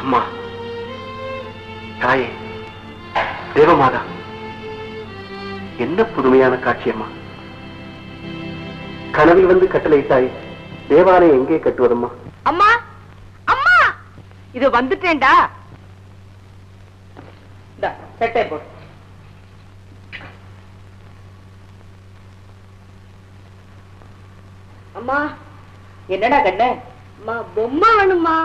அம்மா, தாயே, தேவமாதா, என்ன புதுமையான காட்சி அம்மா! கனவில் வந்து கட்டளையிட்டாய், தேவாலயம் எங்கே கட்டுவதம்மா? அம்மா, அம்மா, இது வந்துட்டேன்டா. பெட்டை போடு. அம்மா, என்னடா கண்ணு? அம்மா, பொம்மை வேணுமா?